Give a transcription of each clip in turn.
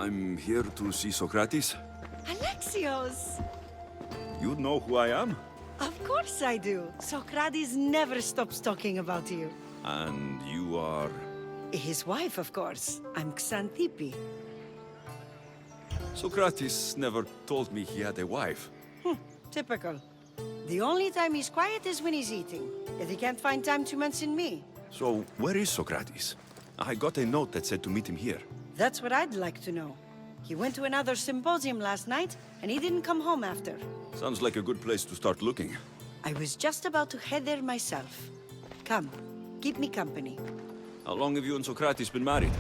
I'm here to see Socrates. Alexios! You know who I am? Of course I do. Socrates never stops talking about you. And you are... His wife, of course. I'm Xanthippe. Socrates never told me he had a wife. Typical. The only time he's quiet is when he's eating. Yet he can't find time to mention me. So, where is Socrates? I got a note that said to meet him here. That's what I'd like to know. He went to another symposium last night, and he didn't come home after. Sounds like a good place to start looking. I was just about to head there myself. Come, keep me company. How long have you and Socrates been married?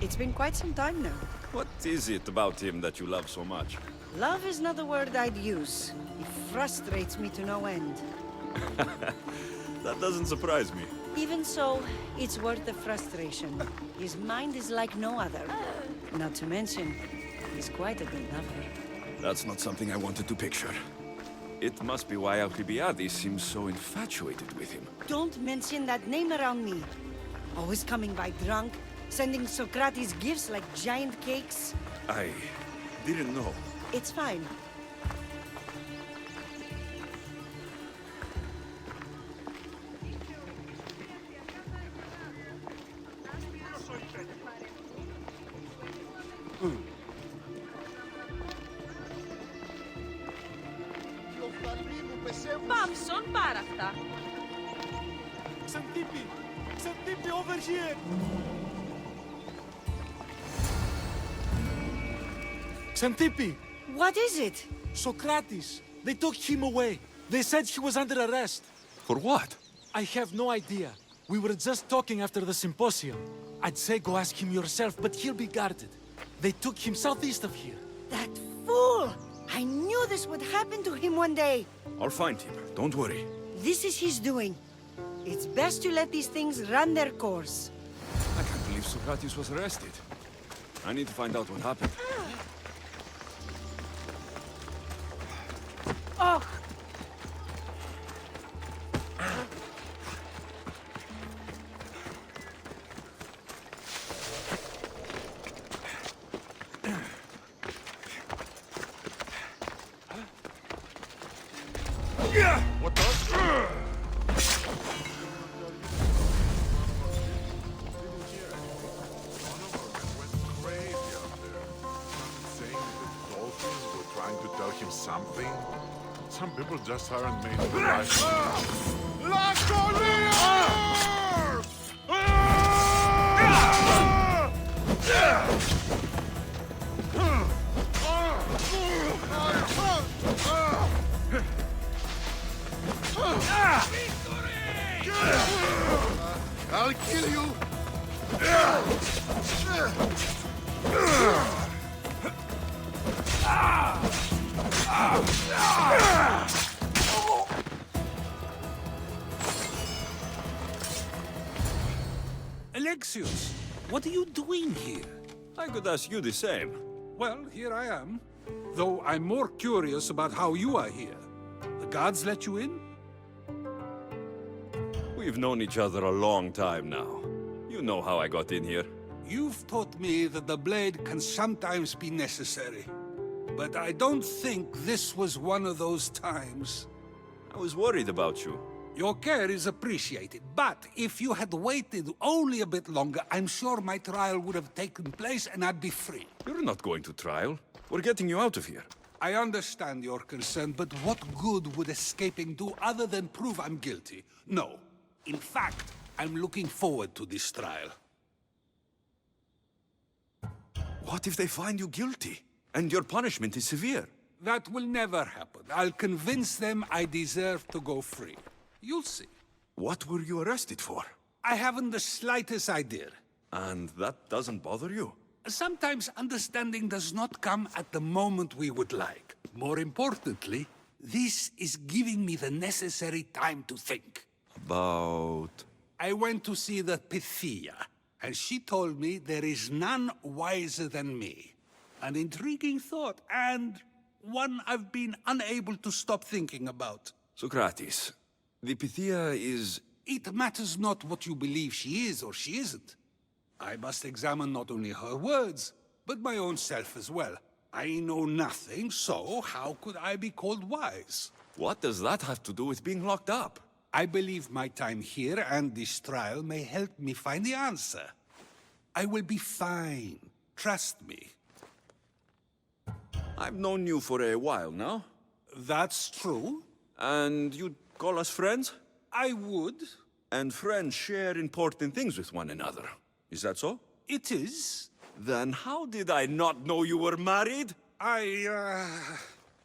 It's been quite some time now. What is it about him that you love so much? Love is not a word I'd use. He frustrates me to no end. That doesn't surprise me. Even so, it's worth the frustration. His mind is like no other. Not to mention, he's quite a good lover. That's not something I wanted to picture. It must be why Alcibiades seems so infatuated with him. Don't mention that name around me. Always coming by drunk, sending Socrates gifts like giant cakes. I didn't know. It's fine. Πάμψον πάρα αυτά. Xanthippe! Xanthippe, over here! Xanthippe! What is it? Socrates! They took him away. They said he was under arrest. For what? I have no idea. We were just talking after the symposium. I'd say go ask him yourself, but he'll be guarded. They took him southeast of here. That fool! I knew this would happen to him one day. I'll find him. Don't worry. This is his doing. It's best to let these things run their course. I can't believe Socrates was arrested. I need to find out what happened. Oh! What the? Trying to tell him something? Some people just aren't made for life. La I'll kill you! Alexios, what are you doing here? I could ask you the same. Well, here I am. Though I'm more curious about how you are here. The guards let you in? We've known each other a long time now. You know how I got in here. You've taught me that the blade can sometimes be necessary. But I don't think this was one of those times. I was worried about you. Your care is appreciated, but if you had waited only a bit longer, I'm sure my trial would have taken place and I'd be free. You're not going to trial. We're getting you out of here. I understand your concern, but what good would escaping do other than prove I'm guilty? No. In fact, I'm looking forward to this trial. What if they find you guilty? And your punishment is severe? That will never happen. I'll convince them I deserve to go free. You'll see. What were you arrested for? I haven't the slightest idea. And that doesn't bother you? Sometimes understanding does not come at the moment we would like. More importantly, this is giving me the necessary time to think. About... I went to see the Pythia, and she told me there is none wiser than me. An intriguing thought, and one I've been unable to stop thinking about. Socrates, the Pythia is... It matters not what you believe she is or she isn't. I must examine not only her words, but my own self as well. I know nothing, so how could I be called wise? What does that have to do with being locked up? I believe my time here and this trial may help me find the answer. I will be fine. Trust me. I've known you for a while now, That's true. and you'd call us friends? I would. And friends share important things with one another. Is that so? It is. Then how did I not know you were married? I,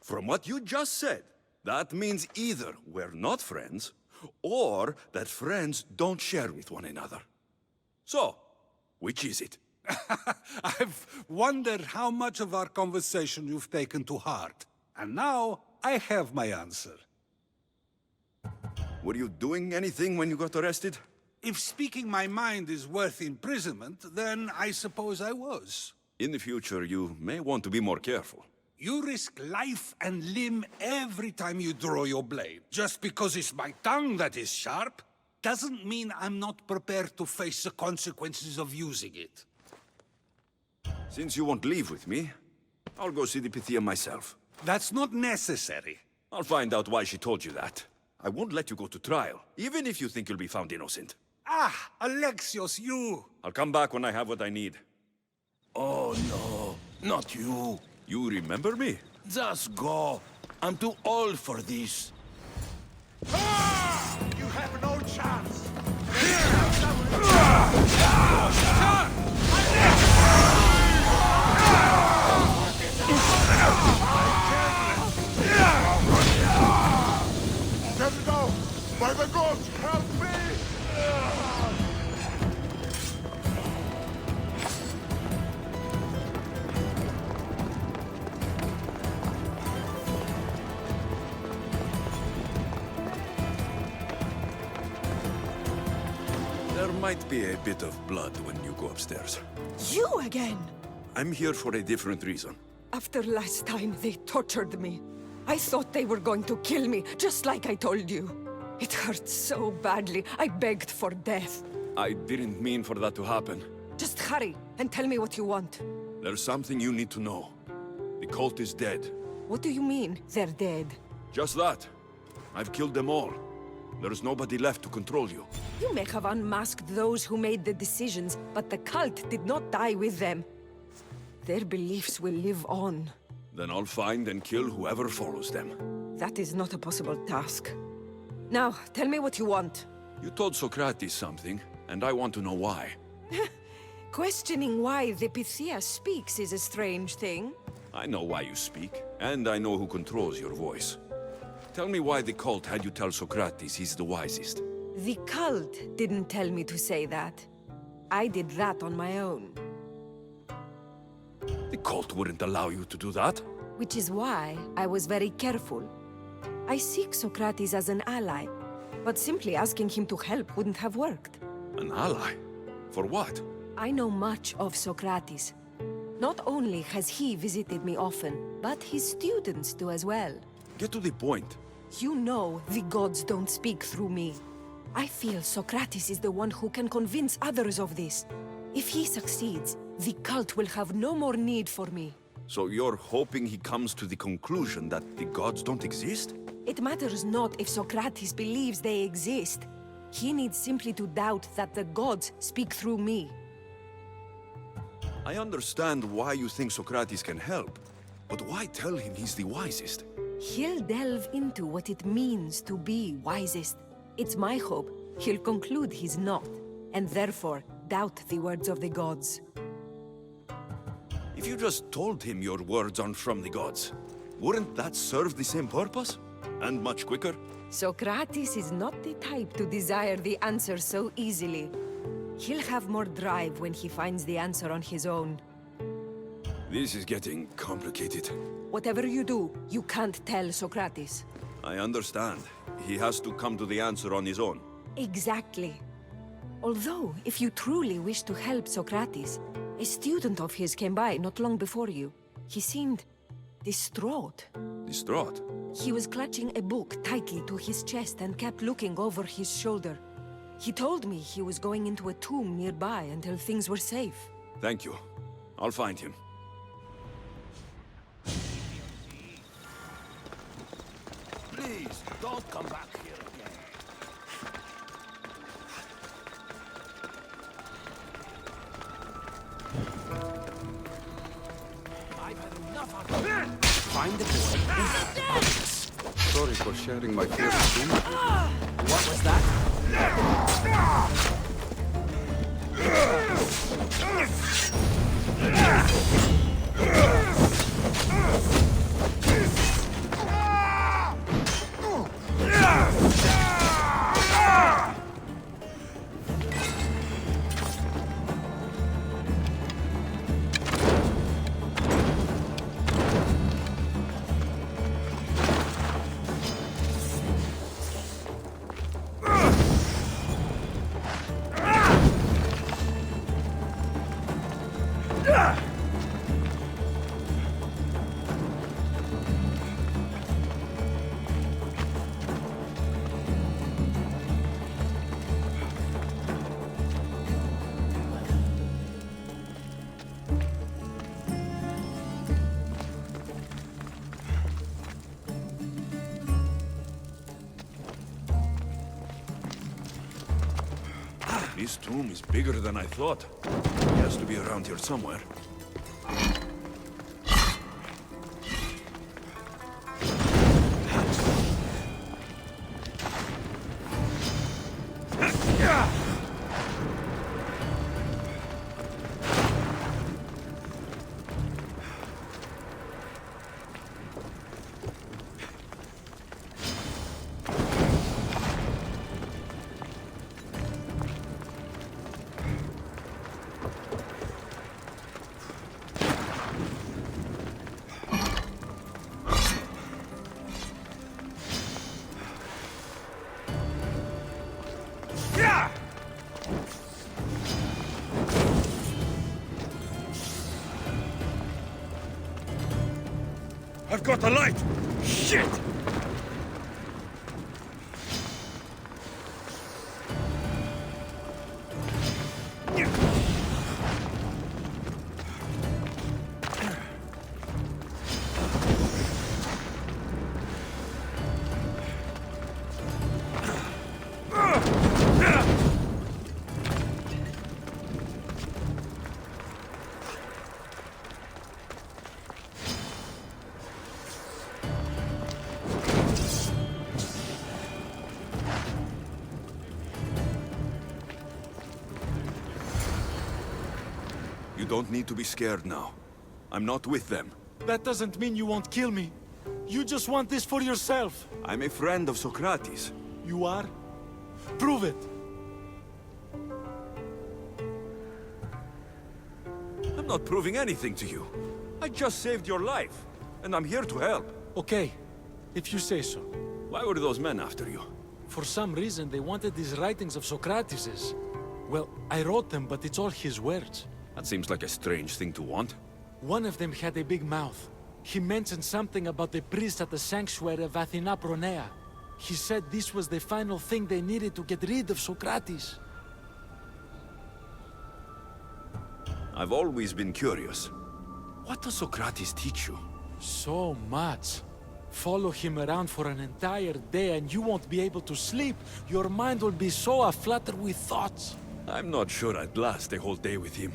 From what you just said, that means either we're not friends, or that friends don't share with one another. So, which is it? I've wondered how much of our conversation you've taken to heart. And now, I have my answer. Were you doing anything when you got arrested? If speaking my mind is worth imprisonment, then I suppose I was. In the future, you may want to be more careful. You risk life and limb every time you draw your blade. Just because it's my tongue that is sharp, doesn't mean I'm not prepared to face the consequences of using it. Since you won't leave with me, I'll go see the Pythia myself. That's not necessary. I'll find out why she told you that. I won't let you go to trial, even if you think you'll be found innocent. Ah, Alexios, you! I'll come back when I have what I need. Oh no, not you. You remember me? Just go. I'm too old for this. You have no chance! Let it go! By the gods, help me! There might be a bit of blood when you go upstairs. You again? I'm here for a different reason. After last time, they tortured me. I thought they were going to kill me, just like I told you. It hurt so badly, I begged for death. I didn't mean for that to happen. Just hurry, and tell me what you want. There's something you need to know. The cult is dead. What do you mean, they're dead? Just that. I've killed them all. There's nobody left to control you. You may have unmasked those who made the decisions, but the cult did not die with them. Their beliefs will live on. Then I'll find and kill whoever follows them. That is not a possible task. Now, tell me what you want. You told Socrates something, and I want to know why. Questioning why the Pythia speaks is a strange thing. I know why you speak, and I know who controls your voice. Tell me why the cult had you tell Socrates he's the wisest. The cult didn't tell me to say that. I did that on my own. The cult wouldn't allow you to do that. Which is why I was very careful. I seek Socrates as an ally, but simply asking him to help wouldn't have worked. An ally? For what? I know much of Socrates. Not only has he visited me often, but his students do as well. Get to the point. You know the gods don't speak through me. I feel Socrates is the one who can convince others of this. If he succeeds, the cult will have no more need for me. So you're hoping he comes to the conclusion that the gods don't exist? It matters not if Socrates believes they exist. He needs simply to doubt that the gods speak through me. I understand why you think Socrates can help, but why tell him he's the wisest? He'll delve into what it means to be wisest. It's my hope he'll conclude he's not, and therefore doubt the words of the gods. If you just told him your words aren't from the gods, wouldn't that serve the same purpose? And much quicker? Socrates is not the type to desire the answer so easily. He'll have more drive when he finds the answer on his own. This is getting complicated. Whatever you do, you can't tell Socrates. I understand. He has to come to the answer on his own. Exactly. Although, if you truly wish to help Socrates, a student of his came by not long before you. He seemed distraught. Distraught? He was clutching a book tightly to his chest and kept looking over his shoulder. He told me he was going into a tomb nearby until things were safe. Thank you. I'll find him. Don't come back here again. I've had enough of it. Find the boy. Sorry for sharing my fears too much. What was that? This tomb is bigger than I thought. He has to be around here somewhere. I've got a light! Shit! You don't need to be scared now. I'm not with them. That doesn't mean you won't kill me. You just want this for yourself. I'm a friend of Socrates. You are? Prove it. I'm not proving anything to you. I just saved your life, and I'm here to help. Okay, if you say so. Why were those men after you? For some reason, they wanted these writings of Socrates's. Well, I wrote them, but it's all his words. That seems like a strange thing to want. One of them had a big mouth. He mentioned something about the priest at the sanctuary of Athena Pronea. He said this was the final thing they needed to get rid of Socrates. I've always been curious. What does Socrates teach you? So much. Follow him around for an entire day and you won't be able to sleep. Your mind will be so aflutter with thoughts. I'm not sure I'd last a whole day with him.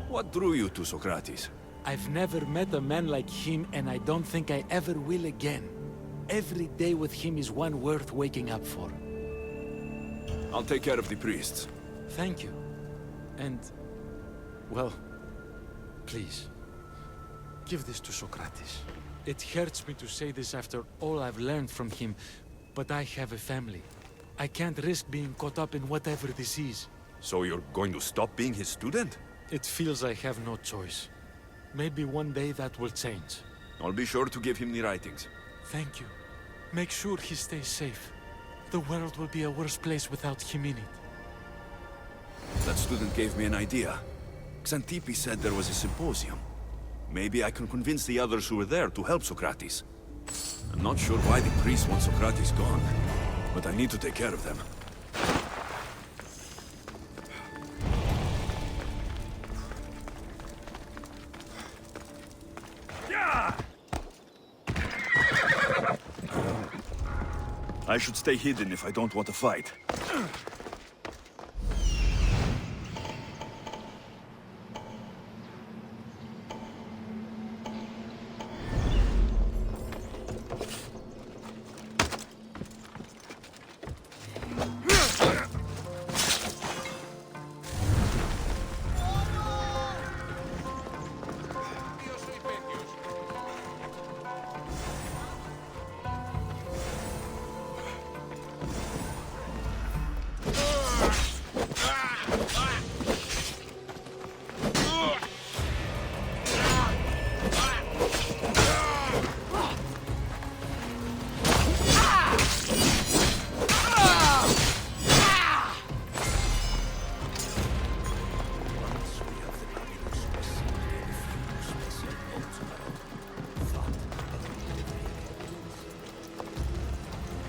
What drew you to Socrates? I've never met a man like him and I don't think I ever will again. Every day with him is one worth waking up for. I'll take care of the priests. Thank you. And, well, please, give this to Socrates. It hurts me to say this after all I've learned from him, but I have a family. I can't risk being caught up in whatever this is. So you're going to stop being his student? It feels I have no choice. Maybe one day that will change. I'll be sure to give him the writings. Thank you. Make sure he stays safe. The world will be a worse place without him in it. That student gave me an idea. Xantippe said there was a symposium. Maybe I can convince the others who were there to help Socrates. I'm not sure why the priests want Socrates gone, but I need to take care of them. I should stay hidden if I don't want to fight.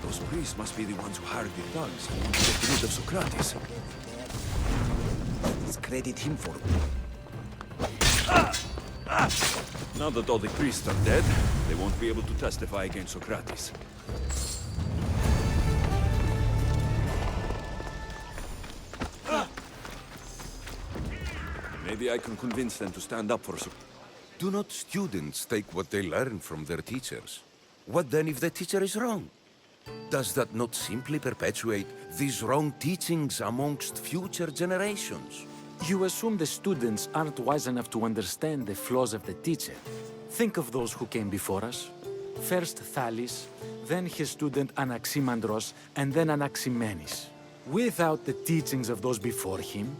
Those priests must be the ones who hired the thugs and want to get rid of Socrates. Let's credit him for it. Now that all the priests are dead, they won't be able to testify against Socrates. Maybe I can convince them to stand up for Socrates. Do not students take what they learn from their teachers? What then if the teacher is wrong? Does that not simply perpetuate these wrong teachings amongst future generations? You assume the students aren't wise enough to understand the flaws of the teacher. Think of those who came before us. First Thales, then his student Anaximandros, and then Anaximenes. Without the teachings of those before him,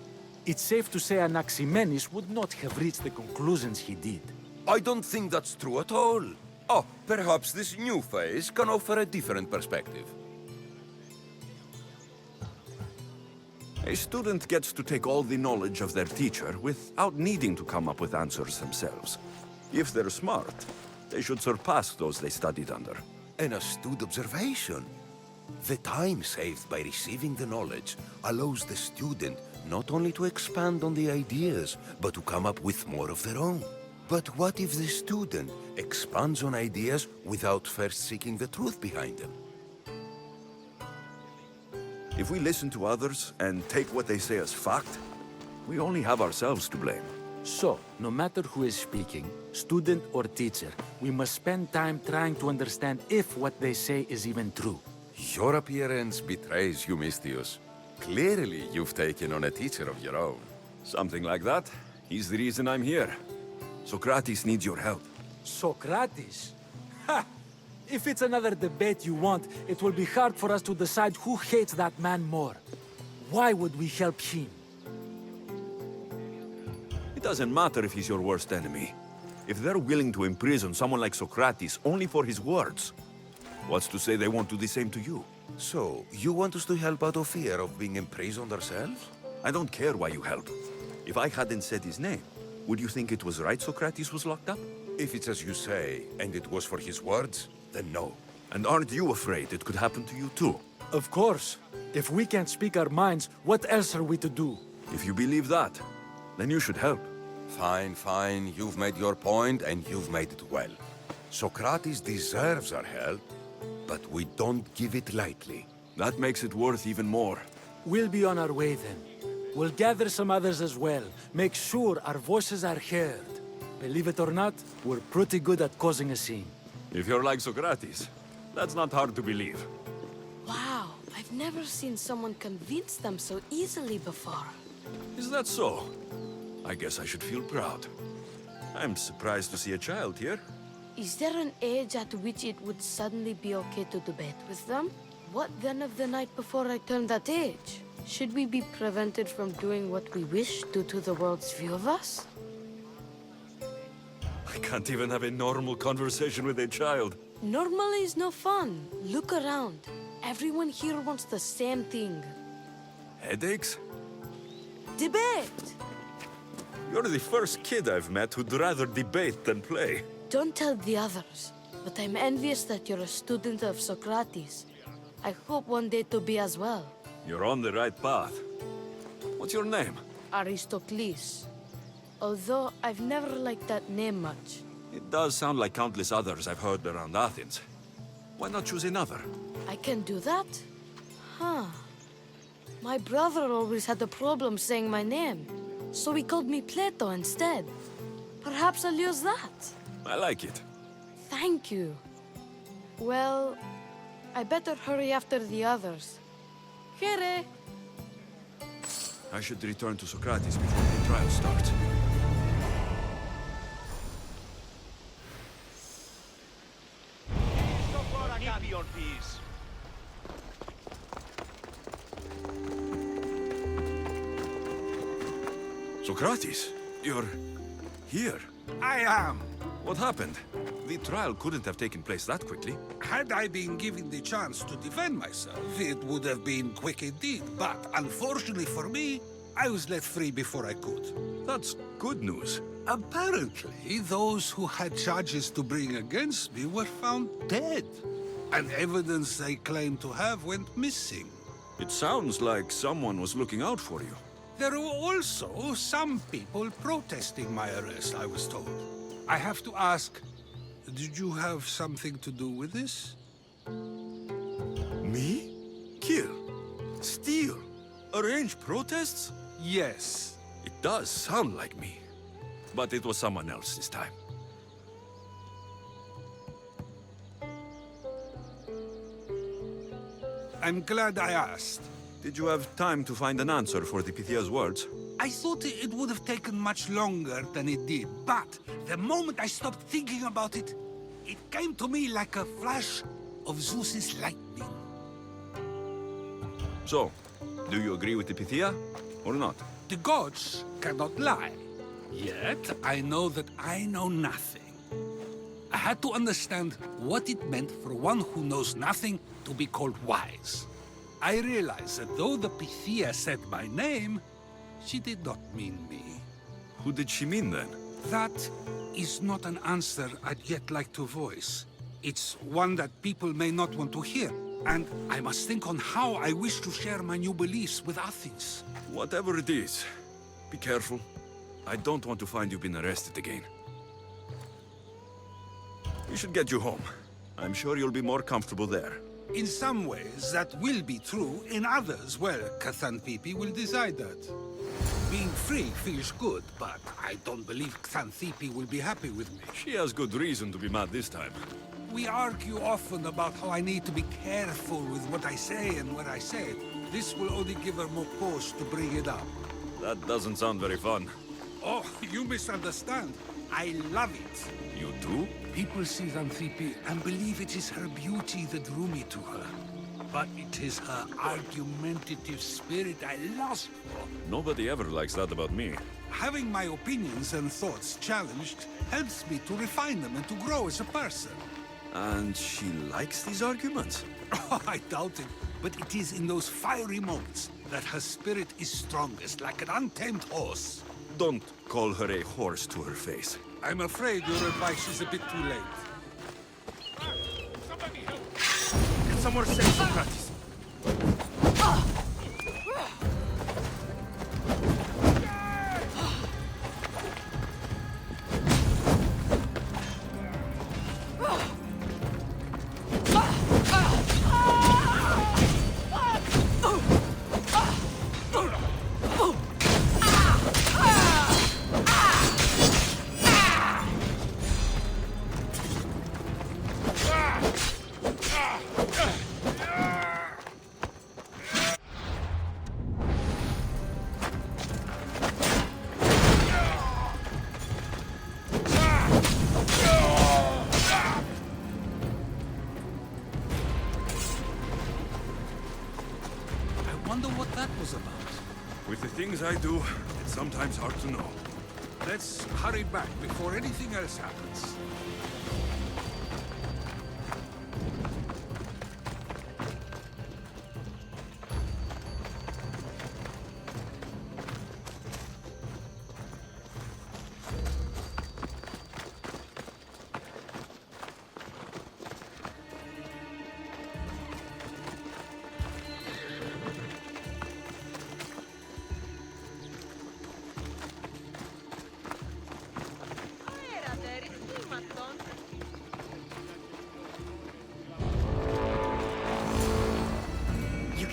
it's safe to say Anaximenes would not have reached the conclusions he did. I don't think that's true at all. Oh, perhaps this new phase can offer a different perspective. A student gets to take all the knowledge of their teacher without needing to come up with answers themselves. If they're smart, they should surpass those they studied under. An astute observation. The time saved by receiving the knowledge allows the student not only to expand on the ideas, but to come up with more of their own. But what if the student expands on ideas without first seeking the truth behind them? If we listen to others and take what they say as fact, we only have ourselves to blame. So, no matter who is speaking, student or teacher, we must spend time trying to understand if what they say is even true. Your appearance betrays you, Mystius. Clearly, you've taken on a teacher of your own. Something like that. He's the reason I'm here. Socrates needs your help. Socrates? Ha! If it's another debate you want, it will be hard for us to decide who hates that man more. Why would we help him? It doesn't matter if he's your worst enemy. If they're willing to imprison someone like Socrates only for his words, what's to say they won't do the same to you? So, you want us to help out of fear of being imprisoned ourselves? I don't care why you help. If I hadn't said his name, would you think it was right Socrates was locked up? If it's as you say, and it was for his words, then no. And aren't you afraid it could happen to you too? Of course. If we can't speak our minds, what else are we to do? If you believe that, then you should help. Fine, fine. You've made your point, and you've made it well. Socrates deserves our help, but we don't give it lightly. That makes it worth even more. We'll be on our way then. We'll gather some others as well. Make sure our voices are heard. Believe it or not, we're pretty good at causing a scene. If you're like Socrates, that's not hard to believe. Wow, I've never seen someone convince them so easily before. Is that so? I guess I should feel proud. I'm surprised to see a child here. Is there an age at which it would suddenly be okay to debate with them? What then of the night before I turned that age? Should we be prevented from doing what we wish due to the world's view of us? I can't even have a normal conversation with a child. Normal is no fun. Look around. Everyone here wants the same thing. Headaches? Debate! You're the first kid I've met who'd rather debate than play. Don't tell the others, but I'm envious that you're a student of Socrates. I hope one day to be as well. You're on the right path. What's your name? Aristocles. Although I've never liked that name much. It does sound like countless others I've heard around Athens. Why not choose another? I can do that? Huh. My brother always had a problem saying my name, so he called me Plato instead. Perhaps I'll use that. I like it. Thank you. Well, I better hurry after the others. Here. I should return to Socrates before the trial starts. Socrates, you're here. I am. What happened? The trial couldn't have taken place that quickly. Had I been given the chance to defend myself, it would have been quick indeed. But unfortunately for me, I was let free before I could. That's good news. Apparently, those who had charges to bring against me were found dead. And evidence they claimed to have went missing. It sounds like someone was looking out for you. There were also some people protesting my arrest, I was told. I have to ask, did you have something to do with this? Me? Kill? Steal? Arrange protests? Yes. It does sound like me. But it was someone else this time. I'm glad I asked. Did you have time to find an answer for the Pythia's words? I thought it would have taken much longer than it did, but the moment I stopped thinking about it, it came to me like a flash of Zeus's lightning. So, do you agree with the Pythia, or not? The gods cannot lie. Yet, I know that I know nothing. I had to understand what it meant for one who knows nothing to be called wise. I realized that though the Pythia said my name, she did not mean me. Who did she mean then? That is not an answer I'd yet like to voice. It's one that people may not want to hear, and I must think on how I wish to share my new beliefs with Athens. Whatever it is, be careful. I don't want to find you been arrested again. We should get you home. I'm sure you'll be more comfortable there. In some ways, that will be true. In others, well, Xanthippe will decide that. Being free feels good, but I don't believe Xanthippe will be happy with me. She has good reason to be mad this time. We argue often about how I need to be careful with what I say and where I say it. This will only give her more cause to bring it up. That doesn't sound very fun. Oh, you misunderstand. I love it. You do? People see Xanthippe and believe it is her beauty that drew me to her. But it is her argumentative spirit I lust for. Nobody ever likes that about me. Having my opinions and thoughts challenged helps me to refine them and to grow as a person. And she likes these arguments? Oh, I doubt it. But it is in those fiery moments that her spirit is strongest, like an untamed horse. Don't call her a horse to her face. I'm afraid your advice is a bit too late. Can someone save Socrates? With the things I do, it's sometimes hard to know. Let's hurry back before anything else happens.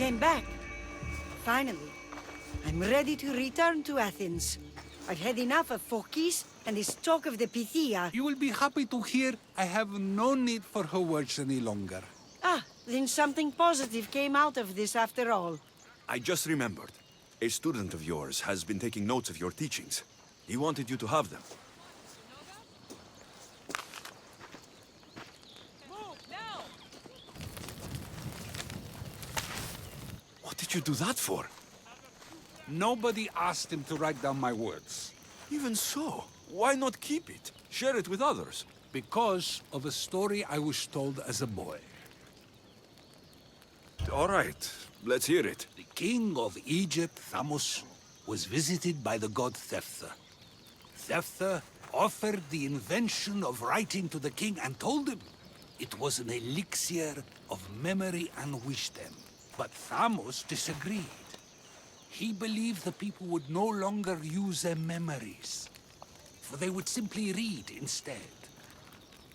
came back. Finally. I'm ready to return to Athens. I've had enough of Phokis and this talk of the Pythia. You will be happy to hear I have no need for her words any longer. Ah, then something positive came out of this after all. I just remembered. A student of yours has been taking notes of your teachings. He wanted you to have them. What did you do that for? Nobody asked him to write down my words. Even so, why not keep it? Share it with others. Because of a story I was told as a boy. All right, let's hear it. The king of Egypt, Thamos, was visited by the god Thephtha. Thephtha offered the invention of writing to the king and told him it was an elixir of memory and wisdom. But Thamos disagreed. He believed the people would no longer use their memories, for they would simply read instead.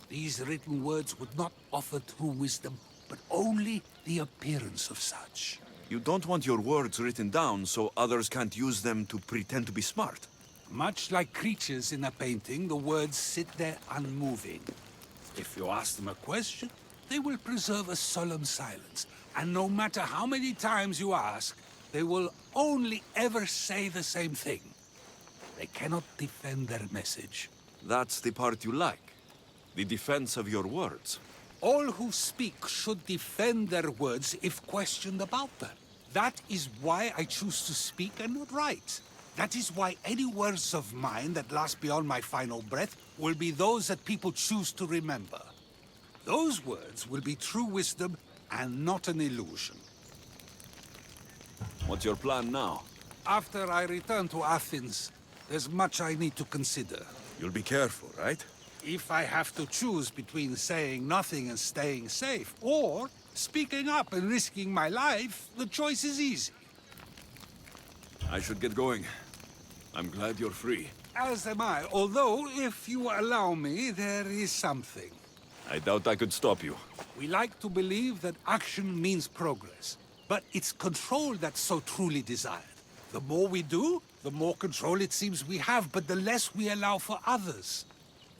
These written words would not offer true wisdom, but only the appearance of such. You don't want your words written down so others can't use them to pretend to be smart. Much like creatures in a painting, the words sit there unmoving. If you ask them a question, they will preserve a solemn silence. And no matter how many times you ask, they will only ever say the same thing. They cannot defend their message. That's the part you like. The defense of your words. All who speak should defend their words if questioned about them. That is why I choose to speak and not write. That is why any words of mine that last beyond my final breath will be those that people choose to remember. Those words will be true wisdom and not an illusion. What's your plan now? After I return to Athens, there's much I need to consider. You'll be careful, right? If I have to choose between saying nothing and staying safe, or speaking up and risking my life, the choice is easy. I should get going. I'm glad you're free. As am I, although, if you allow me, there is something. I doubt I could stop you. We like to believe that action means progress, but it's control that's so truly desired. The more we do, the more control it seems we have, but the less we allow for others.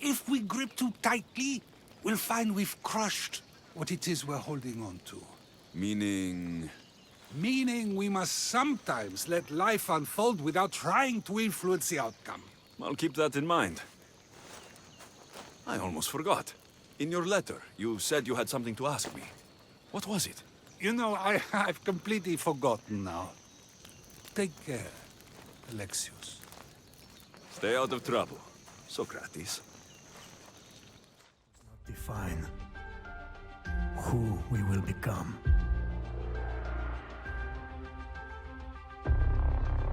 If we grip too tightly, we'll find we've crushed what it is we're holding on to. Meaning... Meaning we must sometimes let life unfold without trying to influence the outcome. I'll keep that in mind. I almost forgot. In your letter, you said you had something to ask me. What was it? You know, I've completely forgotten now. Take care, Alexios. Stay out of trouble, Socrates. Define who we will become.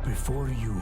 Before you